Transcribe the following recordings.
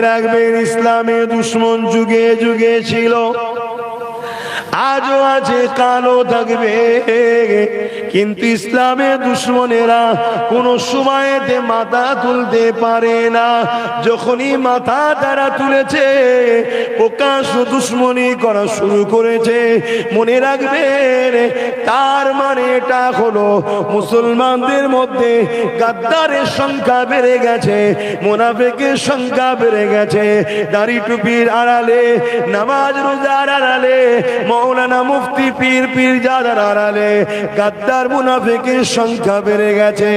রাখবেন, ইসলামের দুশ্মন যুগে যুগে ছিল, আজও আছে, কালও থাকবে। কিন্তু ইসলামের দুশ্মনেরা কোন সময়তে মাথা তুলতে পারে না। যখনই মাথা তারা তুলেছে, প্রকাশ্য দুশ্মনী করা শুরু করেছে। মনে রাখবেন, তার মানে এটা হলো মুসলমানদের মধ্যে গাদ্দারের সংখ্যা বেড়ে গেছে, মুনাফিকের সংখ্যা বেড়ে গেছে। দাড়ি টুপির আড়ালে, নামাজ রোজার আড়ালে, মৌলানা মুফতি পীর পীরজাদার আড়ালে গাদ্দার মুনাফিকের সংখ্যা বেড়ে গেছে।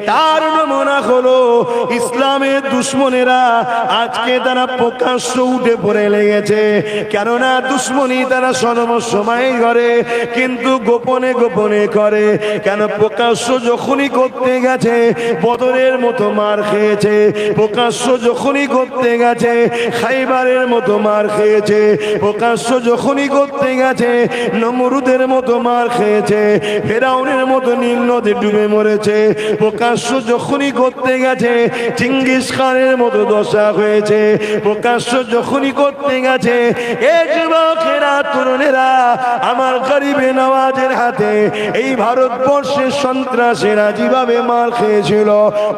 তার নমুনা হলো ইসলামের দুশ্মনেরা। আজকে তারা প্রকাশ্য উঠে পড়ে লেগেছে, কেননা দুশ্মনী তারা সর্বসময় করে, কিন্তু গোপনে গোপনে করে। কেন? প্রকাশ্য যখনই করতে গেছে বদরের মতো মার খেয়েছে, প্রকাশ্য যখনই করতে গেছে খাইবারের মতো মার খেয়েছে, প্রকাশ্য যখনই করতে গেছে নমরুদের মতো মার খেয়েছে, ফেরাউনের মতো নীল নদে ডুবে মরেছে। প্রকাশ্য যখনই করতে গেছে চিঙ্গিস খানের মতো দশা হয়েছে। প্রকাশ্য যখনই করতে গেছে, এ যুবকেরা, তরুণেরা, আমার গরিবে নওয়াজের হাতে এই ভারতবর্ষের সন্ত্রাসীরা যেভাবে মার খেয়েছিল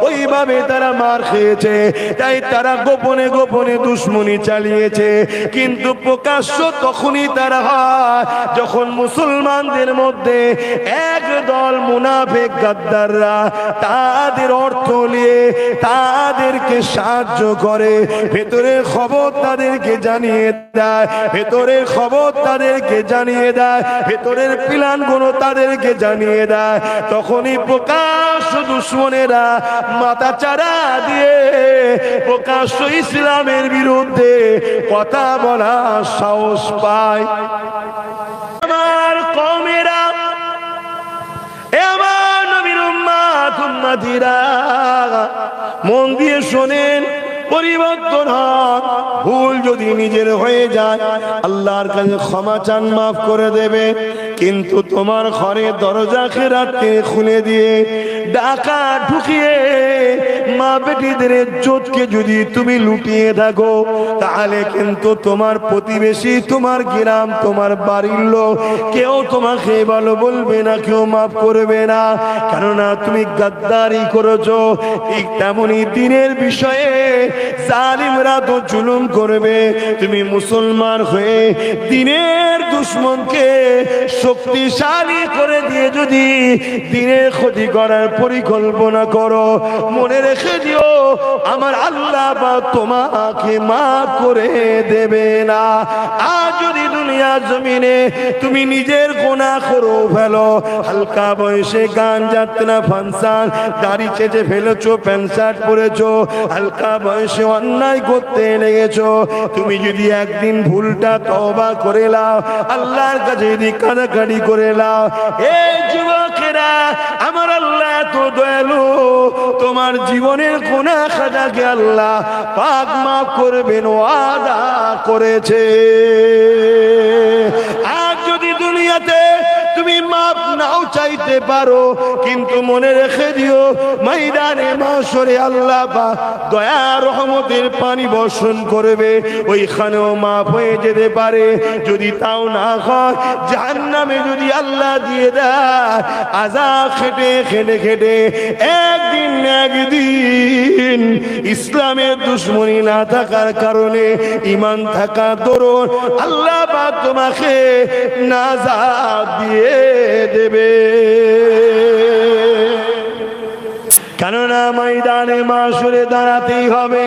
ওইভাবে তারা মার খেয়েছে। তাই তারা গোপনে গোপনে দুশ্মনী চালিয়েছে। কিন্তু প্রকাশ্য তখনই তারা হয় যখন মুসলমানদের মধ্যে এক দল মুনাফিক গাদ্দাররা তাদের অর্থ নিয়ে তাদেরকে সাহায্য করে, ভেতরের খবর তাদেরকে জানিয়ে দেয়, ভেতরের খবর তাদেরকে জানিয়ে দেয়, ভেতরের প্ল্যান গুলো তাদেরকে জানিয়ে দেয়। তখনই প্রকাশ্য দুশ্মনেরা মাথা চারা দিয়ে প্রকাশ্য ইসলামের বিরুদ্ধে কথা বলার সাহস পায়। আমার কওমেরা, আমার নবীর উম্মত উম্মতিরা, মন দিয়ে শোনেন, পরিবর্তন হন। ভুল যদি নিজের হয়ে যায় আল্লাহর কাছে ক্ষমা চান, মাফ করে দেবে। কিন্তু তোমার ঘরে দরজা খেরাতে খুলে দিয়ে ডাকা ঢুকিয়ে মা বেটিদের ইজ্জতকে যদি তুমি লুটিয়ে থাকো, তাহলে কিন্তু তোমার প্রতিবেশী, তোমার গ্রাম, তোমার বাড়ির লোক কেউ তোমাকে ভালো বলবে না, কেউ মাফ করবে না। কেননা তুমি গাদ্দারি করেছো। ঠিক তেমনি দিনের বিষয়ে জালিমরা তো জুলুম করবে। তুমি মুসলমান হয়ে দিনের দুশ্মনকে শক্তিশালী করে দিয়ে যদি দিনের ক্ষতি করার পরিকল্পনা করো, মনে রেখে দিও আমার আল্লাহ বা তোমাকে মাফ করে দেবে না। আর যদি দুনিয়া জমিনে তুমি নিজের গুনাহ করো ফেলো, হালকা বয়সে গান যাত্রা ফাংশন, দাড়ি চেঁচে ফেলেছো, প্যান্ট শার্ট পরেছো, হালকা বয়সে অন্যায় করতে লেগেছো, তুমি যদি একদিন ভুলটা তওবা করে নাও, আল্লাহর কাছে যদি কাঁদাকাটি করে নাও, এই যুবকেরা, আমার আল্লাহ এত দয়ালু, তোমার জীবনের গুনাহ খাতাকে আল্লাহ পাক মাফ করবেন, ওয়াদা করেছে। আর যদি দুনিয়াতে তুমি মাফ নাও চাইতে পারো, কিন্তু মনে রেখে দিও ময়দানে মাশরে আল্লাহ পাক দয়া রহমতের পানি বর্ষণ করবে, ওইখানেও মাফ হয়ে যেতে পারে। যদি তাও না হয়, জাহান্নামে যদি আল্লাহ দিয়ে দেয় আযাব খেটে খেটে খেটে একদিন একদিন ইসলামের দুশ্মনী না থাকার কারণে ঈমান থাকা দরুন আল্লাহ পাক তোমাকে নাজাত দিয়ে দেবে। কেননা ময়দানে মাশরে দাঁড়াতেই হবে।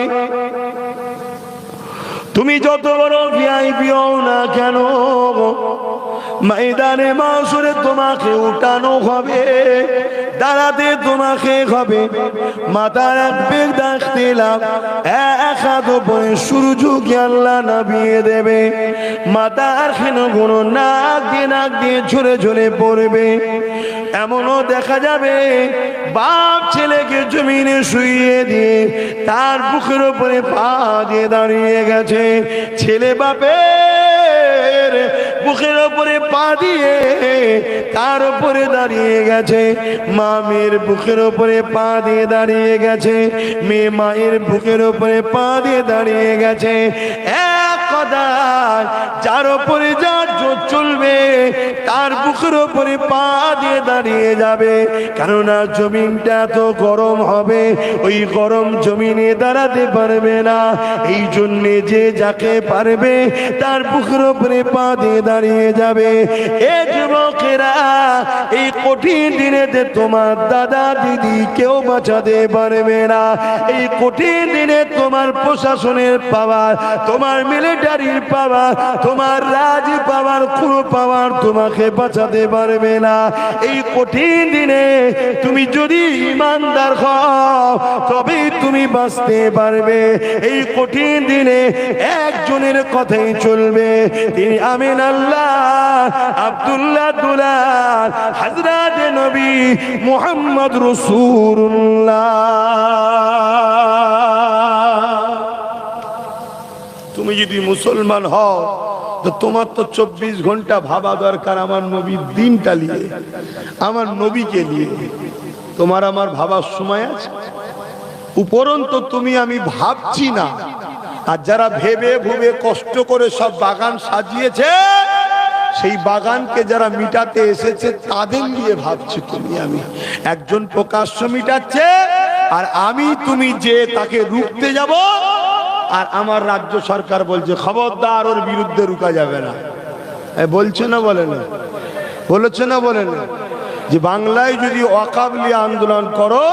তুমি যত বড় ভিআইপি হও না কেন, ময়দানে মাশরে তোমাকে উঠানো হবে, দাঁড়াতে তোমাকে হবে। মাথা রাখবে দেখতে লাভ, এক হাত উপরে সূর্যকে আল্লাহ নামিয়ে দেবে, মাথার খেন কোনো নাক দিয়ে ঝরে ঝরে পড়বে। এমনও দেখা যাবে বাপ ছেলেকে জমিনে শুইয়ে দিয়ে তার বুকের উপরে পা দিয়ে দাঁড়িয়ে গেছে, ছেলে বাপের বুকের ওপরে পা দিয়ে তার উপরে দাঁড়িয়ে গেছে, মা মেয়ের বুকের ওপরে পা দিয়ে দাঁড়িয়ে গেছে, মেয়ে মায়ের বুকের ওপরে পা দিয়ে দাঁড়িয়ে গেছে। এক কথায় যার ওপরে যার জোর চলবে তার বুকের ওপরে পা দিয়ে দাঁড়িয়ে যাবে, কেননা জমিনটা এত গরম হবে, ওই গরম জমিনে দাঁড়াতে পারবে না। এই জন্যে যে যাকে পারবে তার বুকের ওপরে পা দিয়ে দাঁড়িয়ে যাবে। এ যুবকেরা, এই কঠিন দিনেতে তোমার দাদা দিদি কেউ বাঁচাতে পারবে না। এই কঠিন দিনে তোমার প্রশাসনের পাওয়ার, তোমার মিলিটারির পাওয়ার, তোমার রাজ পাওয়ার, কোনো পাওয়ার তোমাকে বাঁচাতে পারবে না। এই কঠিন দিনে তুমি যদি ইমানদার হও তবেই তুমি বাঁচতে পারবে। এই কঠিন দিনে একজনের কথাই চলবে, তিনি আমিন আল্লাহ আব্দুল্লাহ দুলাল হযরত নবী মুহাম্মদ রাসূলুল্লাহ। তুমি যদি মুসলমান হও তো তোমার তো 24 ঘন্টা ভাবা দরকার আমার নবীর দিনটা নিয়ে, আমার নবীকে নিয়ে। তোমার আমার ভাবার সময় আছে? উপরন্তু তুমি আমি ভাবছি না, আর যারা ভেবে ভুবে কষ্ট করে সব বাগান সাজিয়েছে, সেই বাগানকে যারা মিটাতে এসেছে তাদের নিয়ে ভাবছি। তুমি আমি একজন প্রকাশ্য মিটাচ্ছে, আর আমি তুমি যে তাকে রুখতে যাব, আর আমার রাজ্য সরকার বলছে খবরদার ওর বিরুদ্ধে রুকা যাবে না। বলছে না বলে না? বলেছে না বলে না? যে বাংলায় যদি ওয়াকফ নিয়ে আন্দোলন করো,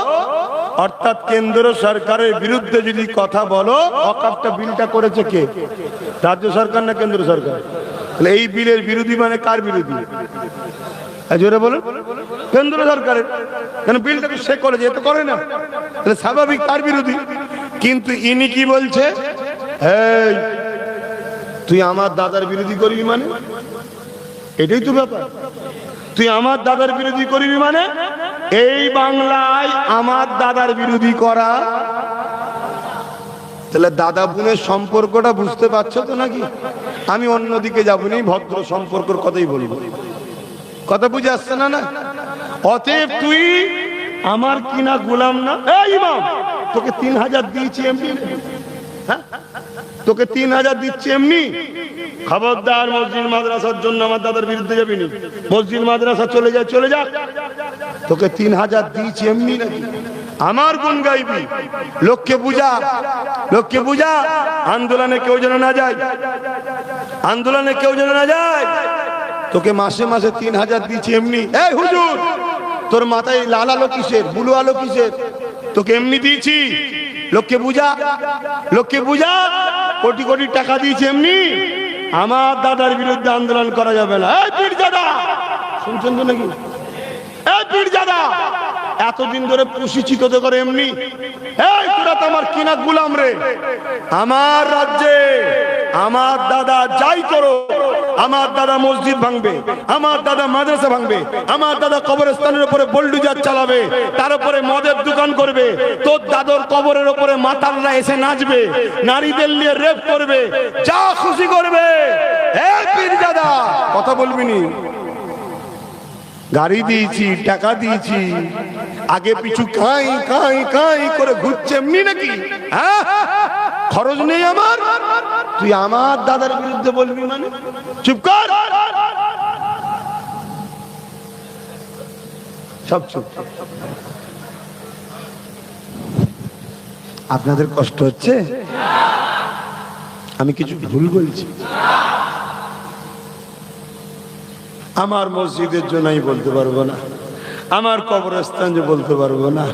অর্থাৎ কেন্দ্র সরকারের বিরুদ্ধে যদি কথা বলো, ওয়াকফটা বিলটা করেছে কে? রাজ্য সরকার না কেন্দ্র সরকার? তাহলে এই বিলের বিরোধী মানে কার বিরোধী? জোরে বলুন। কেন্দ্র সরকারের, কেন বিলটাকে সে করেছে, এ তো করে না, তাহলে স্বাভাবিক কার বিরোধী। কিন্তু ইনি কি বলছে, এই তুই আমার দাদার বিরোধী করবি মানে? এটাই তো ব্যাপার। তুই আমার দাদার বিরোধী করবি মানে এই বাংলায় আমার দাদার বিরোধী করা। তাহলে দাদা বোনের সম্পর্কটা বুঝতে পারছো তো নাকি? আমি অন্যদিকে যাবো না, ভদ্র সম্পর্কের কথাই বলবো। কথা বুঝে আসছে না? না, অতএব তুই আমার কিনা গোলাম না। এই ইমাম, তোকে 3000 দিয়েছি এমনি, হ্যাঁ তোকে 3000 দিচ্ছি এমনি। খবরদার মসজিদ মাদ্রাসার জন্য আমার দাদার বিরুদ্ধে যাবি না। মসজিদ মাদ্রাসা চলে যায়, চলে যাক, তোকে 3000 দিয়েছি এমনি নাকি? আমার গুণ গাইবি, লোককে বুঝা, লোককে বুঝা। আন্দোলনে কেউ যেন না যায়, আন্দোলনে কেউ যেন না যায়। তোকে মাসে মাসে 3000 দিয়েছি এমনি। এই হুজুর, তোর মাথায় লাল আলো কিসের, বুলু আলো কিসের? তোকে এমনি দিয়েছি, লোককে বুঝা, লোককে বুঝা। কোটি কোটি টাকা দিয়েছি এমনি। আমার দাদার বিরুদ্ধে আন্দোলন করা যাবে না। এই পীরজাদা, শুনছেন তো নাকি? এই পীরজাদা, এতদিন ধরে পুষিছি তোদের করে এমনি। এই তোরা তো আমার কিনা গোলাম রে। আমার রাজ্যে আমার দাদা যাই করো, আমার দাদা মসজিদ ভাঙবে, আমার দাদা মাদ্রাসা ভাঙবে, আমার দাদা কবরস্থানের উপরে বুলডোজার চালাবে, তার উপরে মদের দোকান করবে, তোর দাদর কবরের উপরে মাতালরা এসে নাচবে, নারীদের নিয়ে রেপ করবে, যা খুশি করবে। এই পীরজাদা, কথা বলবি নি? গাড়ি দিয়েছি, টাকা দিয়েছি, আগে পিছু কাই কাই কাই করে ঘুরছে এমনি নাকি? হ্যাঁ, খরচ নেই আমার। তুই আমার দাদার বিরুদ্ধে বলবি মানে? চুপ কর, সব চুপ। আপনাদের কষ্ট হচ্ছে? আমি কিছু ভুল বলছি? আমার মসজিদের জন্য আমি বলতে পারবো না, আমার কবরস্থান যে বলতে পারবো না,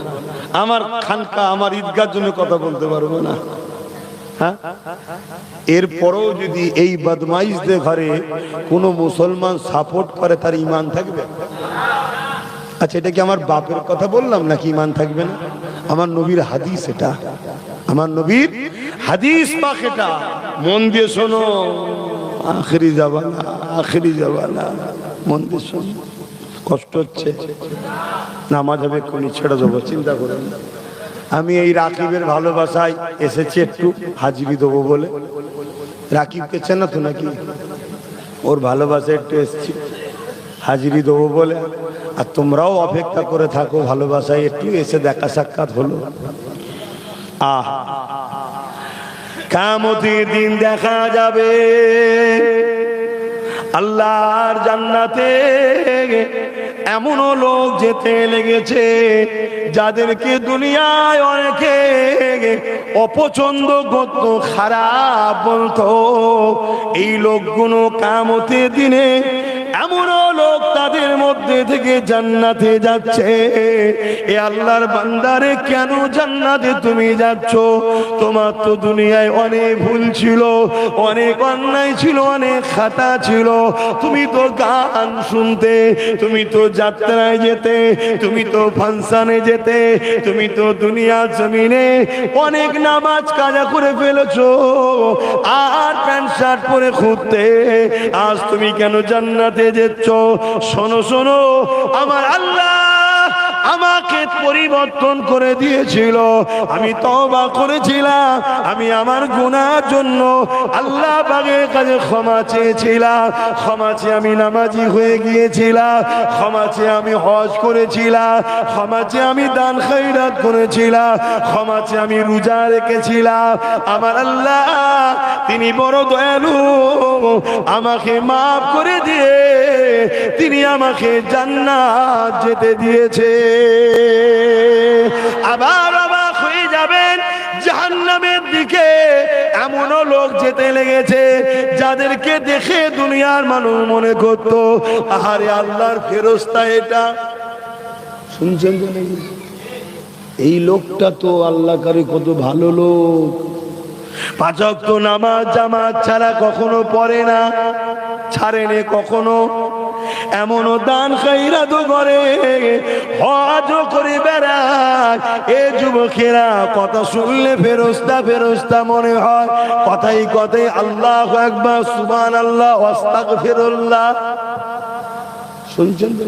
আমার খানকা আমার ঈদগার জন্য কথা বলতে পারবো না। হ্যাঁ, এরপরও যদি এই বদমাইশদের ঘরে কোনো মুসলমান সাপোর্ট করে, তার ঈমান থাকবে? আচ্ছা, এটা কি আমার বাপের কথা বললাম নাকি ঈমান থাকবে না? আমার নবীর হাদিস এটা, আমার নবীর হাদিস পাক এটা। মন দিয়ে শোনো, আখেরি জামানা, আখেরি জামানা, মন দিয়ে শোনো। কষ্ট হচ্ছে, নামাজ হবে কোন ছেড়ে দেবো, চিন্তা করেন না। আমি এই রাকিবের ভালোবাসায় এসেছি একটু হাজিরি দেবো বলে। রাকিবকে চেনো তো নাকি? ওর ভালোবাসা একটু এসছি হাজিরি দেবো বলে, আর তোমরাও অপেক্ষা করে থাকো ভালোবাসায় একটু এসে দেখা সাক্ষাৎ হলো। কিয়ামতের দিন দেখা যাবে আল্লাহর জান্নাতে এমনও লোক যেতে লেগেছে যাদেরকে দুনিয়ায় অনেকে অপছন্দ করত, খারাপ বলতো। এই লোকগুলো কিয়ামতের দিনে এমনও লোক তাদের মধ্যে থেকে জান্নাতে যাচ্ছে। এ আল্লাহর বান্দারে, কেন জান্নাতে তুমি যাচ্ছ? তোমার তো দুনিয়ায় অনেক ভুল ছিল, অনেক অন্যায় ছিল, অনেক খাতা ছিল। তুমি তো গান শুনতে, তুমি তো যাত্রায় যেতে, তুমি তো ফাংশনে যেতে, তুমি তো দুনিয়ার জমিনে অনেক নামাজ কাজা করে ফেলেছো, আর প্যান্ট শার্ট পরে ঘুরতে। আজ তুমি কেন জান্নাতে যাচ্ছ? শোনো শোনো, আমার আল্লাহ আমাকে পরিবর্তন করে দিয়েছিল। আমি তওবা করেছিলাম, আমি আমার গুনার জন্য আল্লাহ পাকের কাছে ক্ষমা চেয়েছিলাম। ক্ষমা চেয়ে আমি নামাজি হয়ে গিয়েছিলাম, ক্ষমা চেয়ে আমি হজ করেছিলাম, ক্ষমা চেয়ে আমি দান খয়রাত করেছিলাম, ক্ষমা চেয়ে আমি রোজা রেখেছিলাম। আমার আল্লাহ তিনি বড় দয়ালু, আমাকে মাফ করে দিয়ে তিনি আমাকে জান্নাত যেতে দিয়েছে। আবার অবাক হয়ে যাবেন, জাহান্নামের দিকে এমনও লোক যেতে লেগেছে যাদেরকে দেখে দুনিয়ার মানুষ মনে করত, আহারে আল্লাহর ফেরেশতা এটা। শুনছেন তো নাকি? এই লোকটা তো আল্লাহ কারে কত ভালো লোক, পাঁচ ওয়াক্ত নামাজ জামাত ছাড়া কখনো পড়ে না, ছাড়েনি কখনো। এমনও দান খয়রাত করে, হজও করে বেড়ায়। এ যুবকেরা কথা শুনলে ফেরেশতা ফেরেশতা মনে হয়, কথাই কথাই আল্লাহু আকবার, সুবহানাল্লাহ, আস্তাগফিরুল্লাহ। শুনছেন তো?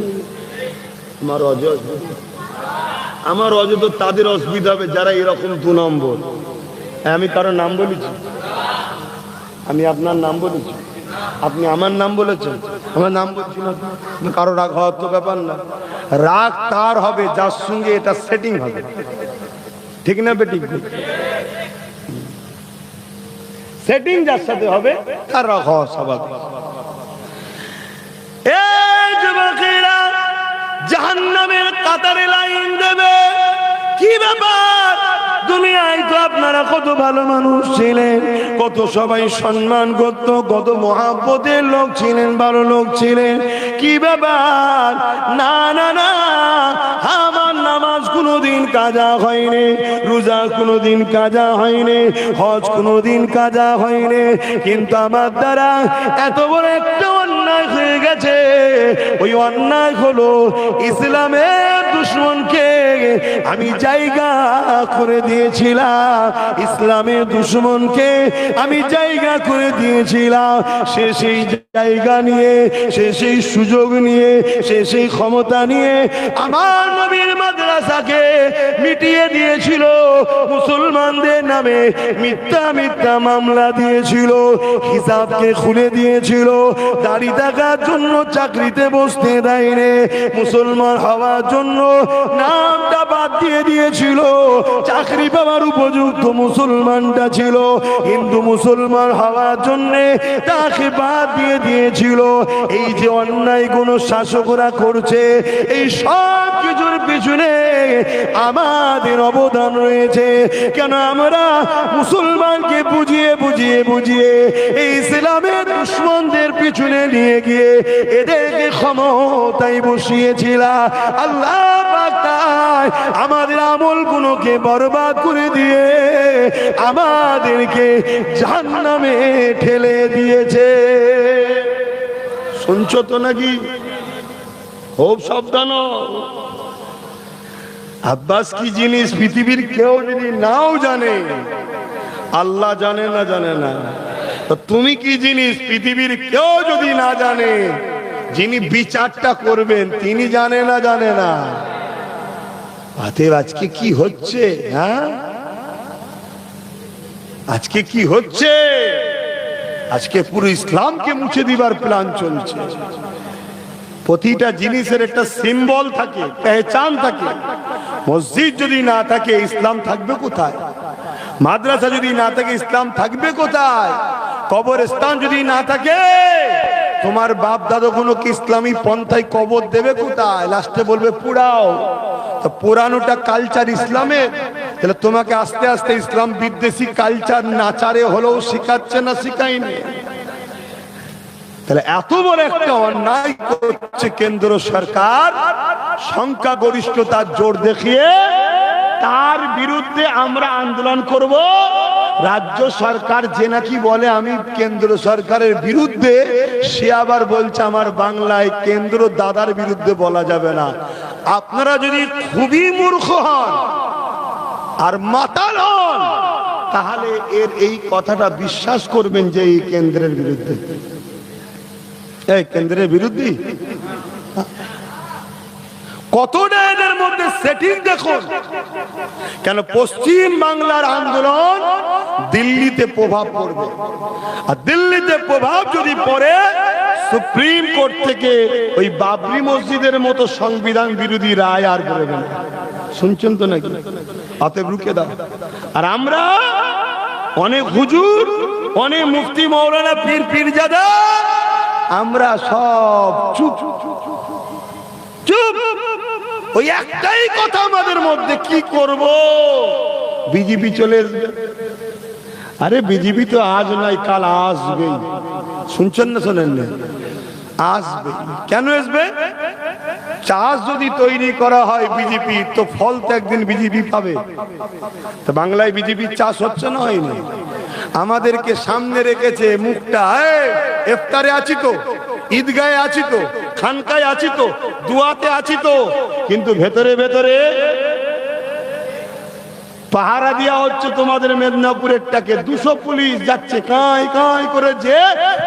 আমার অজ তো তাদের অসুবিধা হবে যারা এরকম 2 নম্বর। আমি কারো নাম বলেছি? আমি আপনার নাম বলেছি? আপনি আমার নাম বলেছেন? আমার নাম বলছি না। কারো রাগ হওয়ার তো ব্যাপার না। রাগ তার হবে যার সঙ্গে এটা সেটিং হবে, ঠিক না বেটি? সেটিং যার সাথে হবে তার রাগ হওয়া স্বাভাবিক। এই যুবকেরা জাহান্নামের কাতারে লাইন দেবে। কি ব্যাপার? দুনিয়ায় তো আপনারা কত ভালো মানুষ ছিলেন, কত সবাই সম্মান করত, কত মহাব্বতের লোক ছিলেন, ভালো লোক ছিলেন। কি ব্যাপার? না না না, আমার নামাজ কোনোদিন কাজা হয়নি, রোজা কোনোদিন কাজা হয়নি, হজ কোনোদিন কাজা হয়নি, কিন্তু আমার দ্বারা এত বড় একটা অন্যায় হয়ে গেছে। ওই অন্যায় হলো ইসলামের দুশমনকে আমি জায়গা করে দিয়েছিলাম, ইসলামের দুশমনকে আমি জায়গা করে দিয়েছিলাম। সে সেই জায়গা নিয়ে, সে সেই সুযোগ নিয়ে, সে সেই ক্ষমতা নিয়ে আমার নবীর মাদ্রাসাকে মিটিয়ে দিয়েছিল, মুসলমানদের নামে মিথ্যা মিথ্যা মামলা দিয়েছিল, হিসাবকে খুলে দিয়েছিল, দাড়ি থাকার জন্য চাকরিতে বসতে দেয়নি, মুসলমান হওয়ার জন্য নামটা বাদ দিয়ে দিয়েছিল, চাকরি পাওয়ার উপযুক্ত মুসলমানটা ছিল, হিন্দু মুসলমান হওয়ার জন্য তাকে বাদ দিয়ে দিয়েছিল। এই যে অন্যায় কোন শাসকরা করছে, এই সব কিছুর পিছনে আমাদের অবদান রয়েছে। কেন আমরা মুসলমানকে বুঝিয়ে বুঝিয়ে বুঝিয়ে এই ইসলামের দুশমনদের পিছনে নিয়ে গিয়ে এদেরকে ক্ষমতায় বসিয়েছিলাম। আল্লাহ পাক তাই আমাদের আমলগুলোকে বরবাদ করে দিয়ে আমাদেরকে জাহান্নামে ঠেলে দিয়েছে। শুনছো তো নাকি? খুব সাবধান। আব্বাস কি জিনিস পৃথিবীর কেউ যদি নাও জানে, আল্লাহ জানে না? জানে না? তো তুমি কি জিনিস পৃথিবীর কেউ যদি না জানে, যিনি বিচারটা করবেন তিনি জানে না? জানে না? আজকে কি হচ্ছে? হ্যাঁ, আজকে কি হচ্ছে? আজকে পুরো ইসলামকে মুছে দিবার প্ল্যান চলছে। প্রতিটা জিনিসের একটা সিম্বল থাকে, পেহচান থাকে। মসজিদ যদি না থাকে ইসলাম থাকবে কোথায়? মাদ্রাসা যদি না থাকে ইসলাম থাকবে কোথায়? কবরস্থান যদি না থাকে তোমার বাপ দাদা কোনো কি ইসলামী পন্থায় কবর দেবে কোথায়? লাস্টে বলবে পুরাও। তো পুরানোটা কালচার ইসলামের, তাহলে তোমাকে আস্তে আস্তে ইসলাম বিদ্বেষী কালচার নাচারে হলেও শিখাচ্ছে না শিখায়নি? তাহলে এত বড় একটা অন্যায় করছে কেন্দ্র সরকার, সংখ্যাগরিষ্ঠতার জোর দেখিয়ে তার বিরুদ্ধে আমরা আন্দোলন করব। রাজ্য সরকার যে নাকি বলে আমি কেন্দ্র সরকারের বিরুদ্ধে, সে আবার বলছে আমার বাংলায় কেন্দ্র দাদার বিরুদ্ধে বলা যাবে না। আপনারা যদি খুবই মূর্খ হন আর মাতাল হন তাহলে এর এই কথাটা বিশ্বাস করবেন যে এই কেন্দ্রের বিরুদ্ধে, এই কেন্দ্রের বিরুদ্ধে। কতটা এদের মধ্যে সেটিং দেখুন। কেন পশ্চিম বাংলার আন্দোলন দিল্লিতে প্রভাব পড়বে, আর দিল্লিতে প্রভাব যদি পড়ে সুপ্রিম কোর্ট থেকে ওই বাবরি মসজিদের মতো সংবিধান বিরোধী রায় আর বেরোবে না। শুনছেন তো নাকি? অতএব রুকে দাও। আর আমরা অনেক হুজুর, অনেক মুফতি মৌলানা পীর পীরজাদা, আমরা সব চুপ চুপ। ওই একটাই কথা আমাদের মধ্যে, কি করব? বিজেপি চলে আসবে। আরে বিজেপি তো আজ নয় কাল আসবেই। শুনছেন না শোনেন না? আসবে। কেন আসবে? চাষ যদি তৈরি করা হয় বিজেপি, তো ফল তো একদিন বিজেপি পাবে। তো বাংলায় বিজেপির চাষ হচ্ছে না, হয়নি? আমাদেরকে সামনে রেখেছে মুখটা, ইফতারে আছি তো, ঈদগাহে আছি তো, খানকায় আছি তো, দুয়াতে আছি তো, কিন্তু ভেতরে ভেতরে পাহারা দেওয়া হচ্ছে তোমাদের মেদিনীপুরেরটাকে। 200 পুলিশ যাচ্ছে কাঁই কাঁই করে, যে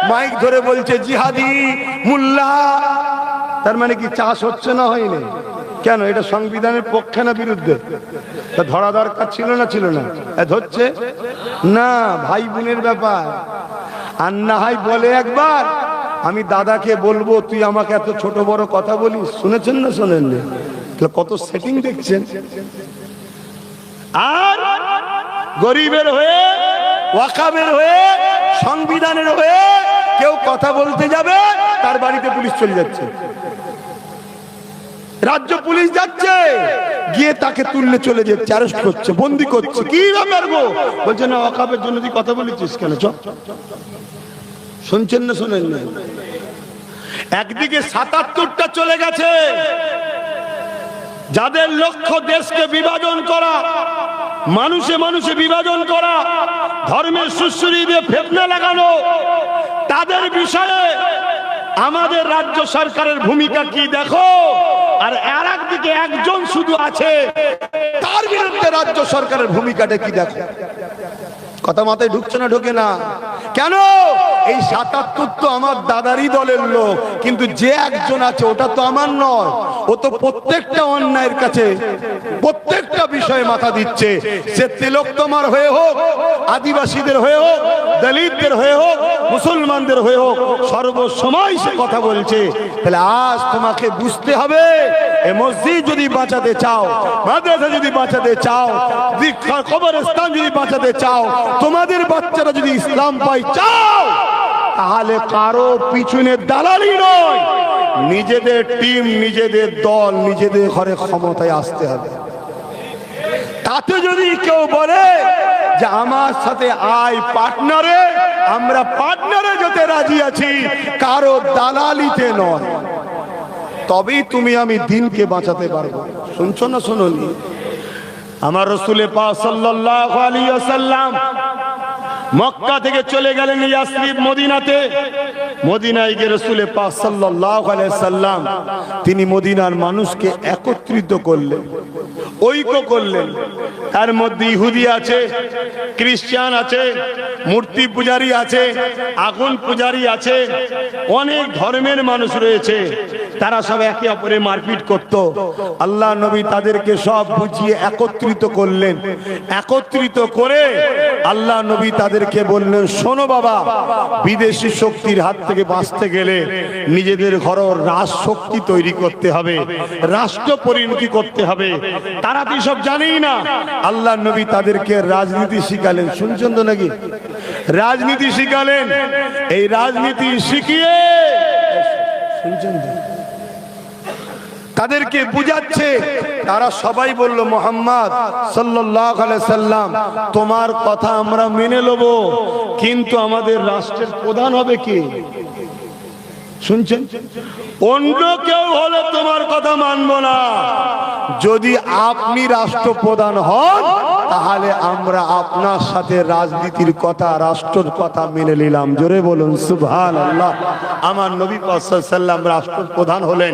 মাইক ধরে বলছে জিহাদি মুল্লা। তার মানে কি চাষ হচ্ছে না, হয়নি? কেন? এটা সংবিধানের পক্ষে না বিরুদ্ধে? তা ধরা দরকার ছিল না, ছিল না? ধরছে না, ভাই বোনের ব্যাপার। আর না হয় বলে একবার, আমি দাদাকে বলবো তুই আমাকে এত ছোট বড় কথা বলিস। শুনেছেন না শোনেন? কত সেটিং দেখছেন। আর গরিবের হয়ে, ওয়াকাবের হয়ে, সংবিধানের হয়ে কেউ কথা বলতে যাবে, তার বাড়িতে পুলিশ চলে যাচ্ছে, রাজ্য পুলিশ যাচ্ছে, গিয়ে তাকে তুললে চলে যাচ্ছে, অ্যারেস্ট করছে, বন্দি করছে। কি ব্যাপার গো? বলছে না ওয়াকাবের জন্য তুই কথা বলেছিস কেন? শুনছেন না শোনেন না? একদিকে 77টা চলে গেছে, যাদের লক্ষ্য দেশকে বিভাজন করা, মানুষে মানুষে বিভাজন করা, ধর্মের সুশ্রী দিয়ে ফেতনা লাগানো, তাদের বিষয়ে আমাদের রাজ্য সরকারের ভূমিকা কি দেখো। আর আর একদিকে একজন শুধু আছে, তার বিরুদ্ধে রাজ্য সরকারের ভূমিকাটা কি দেখো। কথা মাথায় ঢুকছে না? ঢোকে না কেন? এই 77 তো আমার দাদারই দলের লোক, কিন্তু যে একজন আছে ওটা তো আমার নয়। ও তো প্রত্যেকটা অন্যায়ের কাছে, প্রত্যেকটা বিষয়ে মাথা দিচ্ছে। সে তিলক তোমার হয়ে হোক, আদিবাসীদের হয়ে হোক, দলিতদের হয়ে হোক, মুসলমানদের হয়ে হোক, সর্বসময় সে কথা বলছে। তাহলে আজ তোমাকে বুঝতে হবে, এই মসজিদ যদি বাঁচাতে চাও, মাদ্রাসা যদি বাঁচাতে চাও, কবরস্থান যদি বাঁচাতে চাও, তোমাদের বাচ্চারা যদি ইসলাম পাই চাও, তাহলে কারো পিছনে দালালি নয়, নিজেদের টিম, নিজেদের দল, নিজেদের ঘরে ক্ষমতায় আসতে হবে। তাতে যদি কেউ বলে যে আমার সাথে আয় পার্টনারে, আমরা পার্টনারে যেতে রাজি আছি, কারো দালালিতে নয়, তবেই তুমি আমি দিনকে বাঁচাতে পারবো। শুনছো না শোনোনি? আমার রাসূল পাক সাল্লাল্লাহু আলাইহি ওয়াসাল্লাম মক্কা থেকে চলে গেলেন ইয়াসরিব মদিনাতে। মদিনায় গিয়ে রাসূল পাক সাল্লাল্লাহু আলাইহি সাল্লাম তিনি মদিনার মানুষকে একত্রিত করলেন, ঐক্য করলেন। তার মধ্যে ইহুদি আছে, খ্রিস্টান আছে, মূর্তি পূজারী আছে, আগুন পূজারী আছে, অনেক ধর্মের মানুষ রয়েছে। তারা সব একে অপরে মারপিট করত। আল্লাহ নবী তাদেরকে সব বুঝিয়ে একত্রিত করলেন। একত্রিত করে আল্লাহ নবী তাদেরকে বললেন, শোনো বাবা, বিদেশি শক্তির হাত থেকে বাঁচতে গেলে নিজেদের ঘরের রাষ্ট্র শক্তি তৈরি করতে হবে, রাষ্ট্র পরিণতি করতে হবে। তারা তো সব জানেই না। আল্লাহ নবী তাদেরকে রাজনীতি শিখালেন। শুনছেন তো নাকি? রাজনীতি শিখালেন। এই রাজনীতি শিখিয়ে শুনছেন তো, তাদেরকে বুঝাচ্ছে। তারা সবাই বলল, মুহাম্মদ সাল্লাল্লাহু আলাইহি সাল্লাম, তোমার কথা আমরা মেনে নেব, কিন্তু আমাদের রাষ্ট্রের প্রধান হবে কে? শুনছেন? অন্য কেউ হলে তোমার কথা মানব না। যদি আপনি রাষ্ট্রপ্রধান হন তাহলে আমরা আপনার সাথে রাজনীতির কথা, রাষ্ট্রের কথা মেনে নিলাম। জোরে বলুন সুবহানাল্লাহ। আমার নবী পাক সাল্লাল্লাহু আলাইহি সাল্লাম রাষ্ট্রপ্রধান হলেন,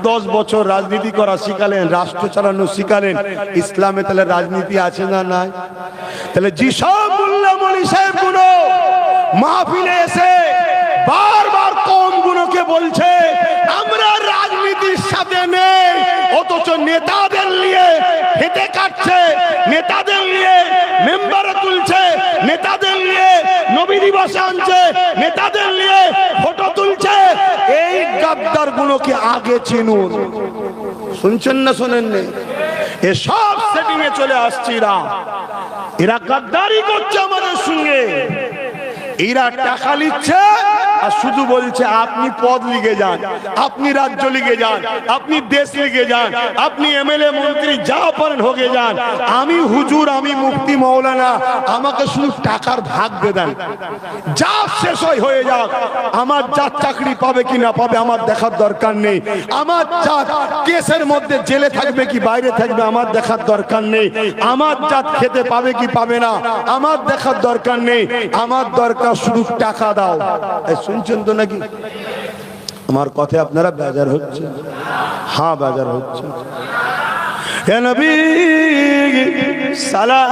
10 বছর রাজনীতি করা শিখালেন, রাষ্ট্র চালানো শিখালেন। ইসলামে তাহলে রাজনীতি আছে না নাই? তাহলে যেসব মোল্লা মৌলভী সাহেবগুলো মাহফিলে এসে বারবার কওমগুলোকে বলছে আমরা রাজনীতির সাথে নেই, অথচ নেতাদের নিয়ে হেঁটে কাটছে, নেতাদের নিয়ে মেম্বারে তুলছে, নেতাদের নিয়ে নবী দিবসে আনছে, নেতাদের নিয়ে ফটো তুলছে। এই গাদ্দার গুলোকে আগে চিনুন। শুনছেন না শোনেন? এসব সেটিং এ চলে আসছে এরা গাদ্দারি করছে আমাদের সঙ্গে। এরা টাকা নিচ্ছে আর শুধু বলছে আপনি পদ লিখে যান, আপনি রাজ্য লিখে যান, আপনি দেশ লিখে যান, আপনি এমএলএ মন্ত্রী যা পারেন হোকে যান, আমি হুজুর, আমি মুফতি মৌলানা, আমাকে শুধু টাকার ভাগ দিয়ে দেন, যা শেষ হয়ে যাক, আমার জাত চাকরি পাবে কি না পাবে আমার দেখার দরকার নেই, আমার জাত কেসের মধ্যে জেলে থাকবে কি বাইরে থাকবে আমার দেখার দরকার নেই, আমার জাত খেতে পাবে কি পাবে না আমার দেখার দরকার নেই, আমার দরকার শুধু টাকা দাও। শুনছেন তো নাকি? আমার কথা আপনারা বেজার হচ্ছে? হ্যাঁ বেজার হচ্ছে। হে নবী সালাম,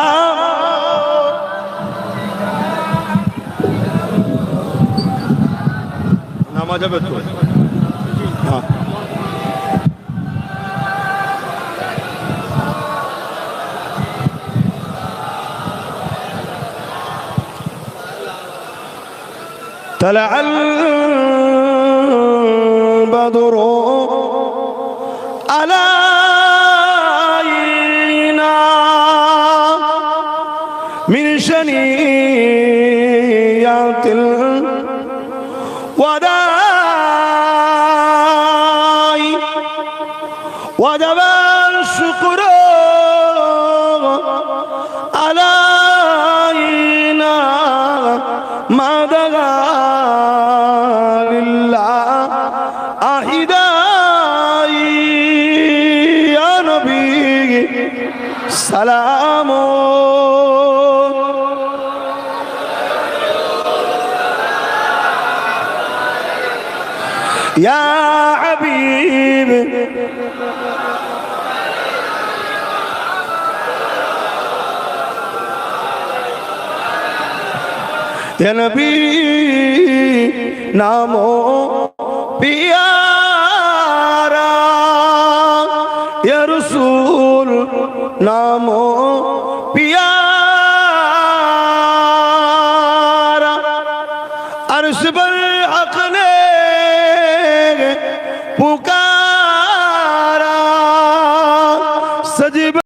নামাজ হবে তো? হ্যাঁ। طلع البدر علينا من شنيعة الوداع وجب الشكر علينا ما دعا سلام يا حبيب يا نبي نامو प्यारा या रसूल नामो प्यारा अर्श पर